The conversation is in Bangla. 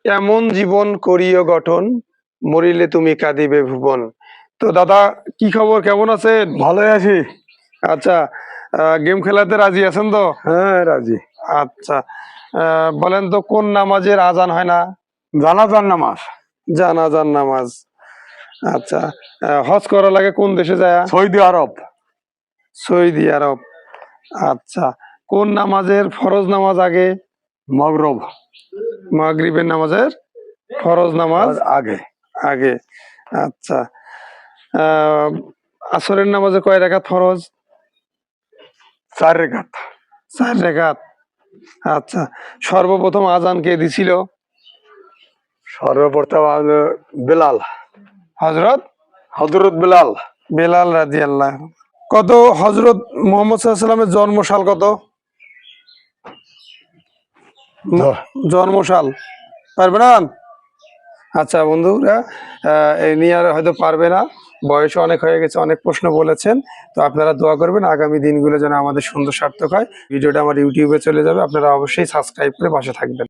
এমন জীবন করিও গঠন, মরিলে তুমি কাঁদিবে ভুবন। তো দাদা, কি খবর, কেমন আছেন? ভালোই আছি। আচ্ছা, গেম খেলাতে রাজি আছেন তো? হ্যাঁ, রাজি। আচ্ছা, বলেন তো কোন নামাজের আজান হয় না? জানাজার নামাজ। জানাজার নামাজ। আচ্ছা, হজ করা লাগে কোন দেশে যায়? সৌদি আরব। সৌদি আরব। আচ্ছা, কোন নামাজের ফরজ নামাজ আগে? মগরব। মাগরিবের নামাজের ফরজ নামাজ আগে। আগে। আচ্ছা, আসরের নামাজে কয় রাকাত ফরজ? 4 রেখাত। 4 রাকাত। আচ্ছা, সর্বপ্রথম আজান কে দিছিল? সর্বপ্রথম বেলাল। হযরত বেলাল। বেলাল রাদিয়াল্লাহু। কত হযরত মুহাম্মদ সাল্লাল্লাহু আলাইহি ওয়াসাল্লামের জন্মসাল কত? জন্মসাল পারবে না? আচ্ছা বন্ধুরা, এই নিয়ে আর হয়তো পারবে না, বয়স অনেক হয়ে গেছে, অনেক প্রশ্ন বলেছেন। তো আপনারা দোয়া করবেন আগামী দিনগুলো যেন আমাদের সুন্দর সার্থক হয়। ভিডিওটা আমার ইউটিউবে চলে যাবে, আপনারা অবশ্যই সাবস্ক্রাইব করে পাশে থাকবেন।